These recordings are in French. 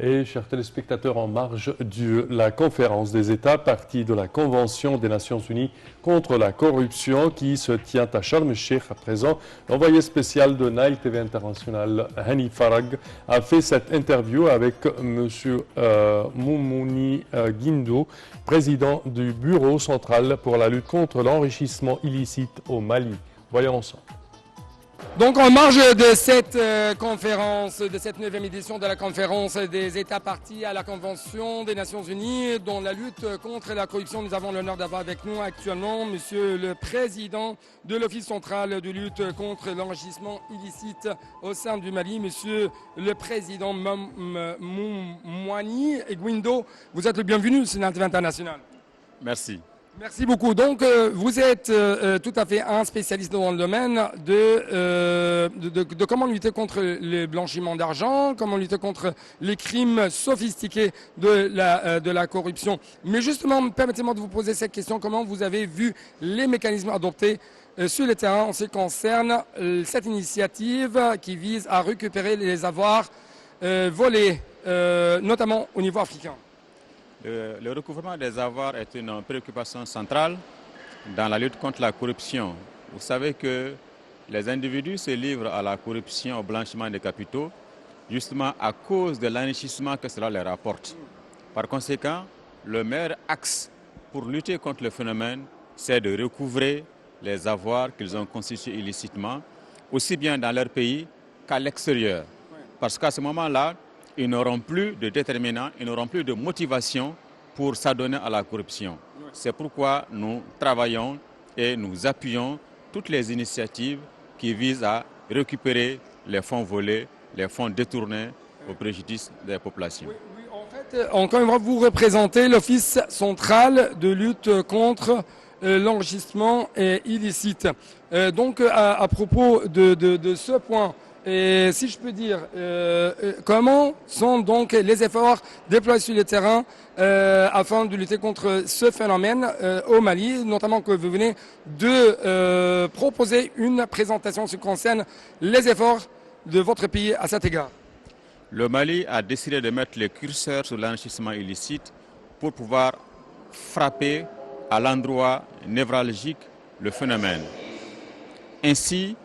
Et chers téléspectateurs, en marge de la conférence des États partie de la Convention des Nations Unies contre la corruption qui se tient à Sharm el-Sheikh à présent, l'envoyé spécial de Nile TV International, Hani Farag, a fait cette interview avec M. Moumouni Guindo, président du Bureau central pour la lutte contre l'enrichissement illicite au Mali. Voyons ensemble. Donc en marge de cette conférence, de cette 9e édition de la conférence des États partis à la Convention des Nations Unies dont la lutte contre la corruption, nous avons l'honneur d'avoir avec nous actuellement Monsieur le Président de l'Office central de lutte contre l'enrichissement illicite au sein du Mali, Monsieur le Président Moumouni Guindo. Vous êtes le bienvenu sur Nile TV International. Merci. Merci beaucoup. Donc, vous êtes tout à fait un spécialiste dans le domaine de comment lutter contre le blanchiment d'argent, comment lutter contre les crimes sophistiqués de la corruption. Mais justement, permettez-moi de vous poser cette question. Comment vous avez vu les mécanismes adoptés sur le terrain en ce qui concerne cette initiative qui vise à récupérer les avoirs volés, notamment au niveau africain? Le recouvrement des avoirs est une préoccupation centrale dans la lutte contre la corruption. Vous savez que les individus se livrent à la corruption, au blanchiment des capitaux, justement à cause de l'enrichissement que cela leur apporte. Par conséquent, le meilleur axe pour lutter contre le phénomène, c'est de recouvrer les avoirs qu'ils ont constitués illicitement, aussi bien dans leur pays qu'à l'extérieur. Parce qu'à ce moment-là, ils n'auront plus de déterminants, ils n'auront plus de motivation pour s'adonner à la corruption. C'est pourquoi nous travaillons et nous appuyons toutes les initiatives qui visent à récupérer les fonds volés, les fonds détournés au préjudice des populations. Oui, en fait, encore une fois, vous représentez l'Office central de lutte contre l'enrichissement illicite. Donc, à propos de ce point, et si je peux dire, comment sont donc les efforts déployés sur le terrain afin de lutter contre ce phénomène au Mali, notamment que vous venez de proposer une présentation qui concerne les efforts de votre pays à cet égard? Le Mali a décidé de mettre le curseur sur l'enrichissement illicite pour pouvoir frapper à l'endroit névralgique le phénomène. Ainsi,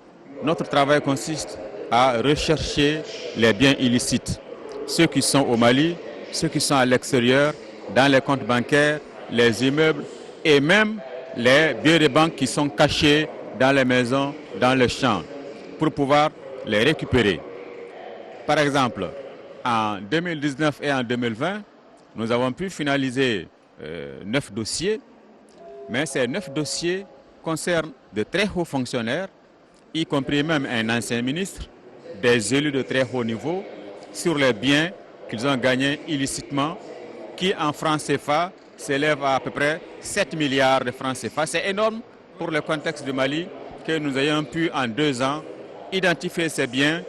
notre travail consiste à rechercher les biens illicites, ceux qui sont au Mali, ceux qui sont à l'extérieur, dans les comptes bancaires, les immeubles et même les billets de banque qui sont cachés dans les maisons, dans les champs, pour pouvoir les récupérer. Par exemple, en 2019 et en 2020, nous avons pu finaliser 9 dossiers, mais ces 9 dossiers concernent de très hauts fonctionnaires, y compris même un ancien ministre, des élus de très haut niveau, sur les biens qu'ils ont gagnés illicitement, qui en francs CFA s'élèvent à peu près 7 milliards de francs CFA. C'est énorme pour le contexte du Mali que nous ayons pu en 2 ans identifier ces biens,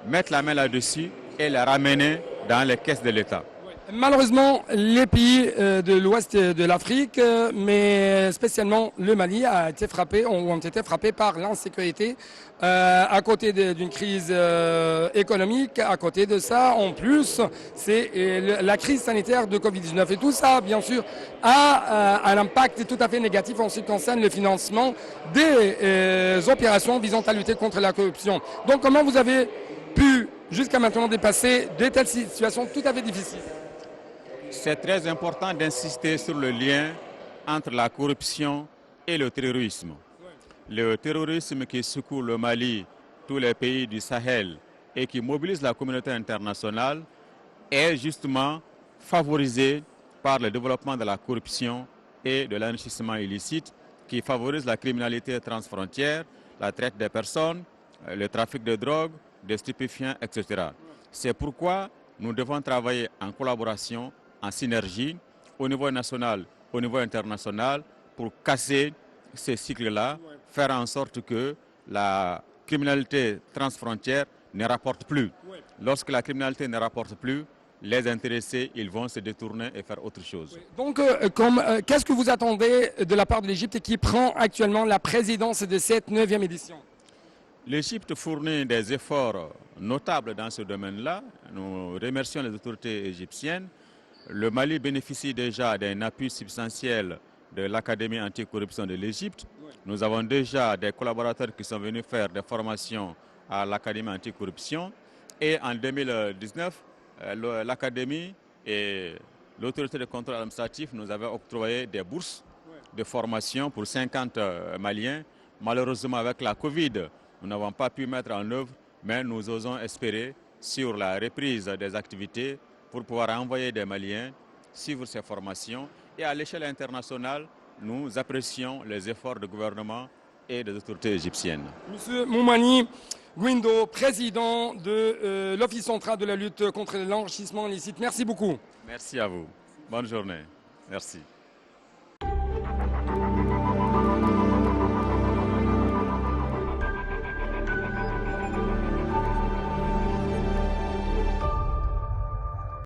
mettre la main là-dessus et les ramener dans les caisses de l'État. Malheureusement, les pays de l'ouest de l'Afrique, mais spécialement le Mali, ont été frappés par l'insécurité à côté d'une crise économique. À côté de ça, en plus, c'est la crise sanitaire de Covid-19. Et tout ça, bien sûr, a un impact tout à fait négatif en ce qui concerne le financement des opérations visant à lutter contre la corruption. Donc, comment vous avez pu, jusqu'à maintenant, dépasser de telles situations tout à fait difficiles? C'est très important d'insister sur le lien entre la corruption et le terrorisme. Le terrorisme qui secoue le Mali, tous les pays du Sahel et qui mobilise la communauté internationale est justement favorisé par le développement de la corruption et de l'enrichissement illicite qui favorise la criminalité transfrontière, la traite des personnes, le trafic de drogue, de stupéfiants, etc. C'est pourquoi nous devons travailler en collaboration, en synergie, au niveau national, au niveau international, pour casser ce cycle-là, faire en sorte que la criminalité transfrontière ne rapporte plus. Lorsque la criminalité ne rapporte plus, les intéressés, ils vont se détourner et faire autre chose. Donc, qu'est-ce que vous attendez de la part de l'Égypte qui prend actuellement la présidence de cette 9e édition? L'Égypte fournit des efforts notables dans ce domaine-là. Nous remercions les autorités égyptiennes. Le Mali bénéficie déjà d'un appui substantiel de l'Académie anticorruption de l'Égypte. Nous avons déjà des collaborateurs qui sont venus faire des formations à l'Académie anticorruption. Et en 2019, l'Académie et l'autorité de contrôle administratif nous avaient octroyé des bourses de formation pour 50 Maliens. Malheureusement, avec la Covid, nous n'avons pas pu mettre en œuvre, mais nous osons espérer sur la reprise des activités pour pouvoir envoyer des Maliens suivre ces formations. Et à l'échelle internationale, nous apprécions les efforts du gouvernement et des autorités égyptiennes. Monsieur Moumani Gwindo, président de l'Office central de la lutte contre l'enrichissement illicite. Merci beaucoup. Merci à vous. Bonne journée. Merci.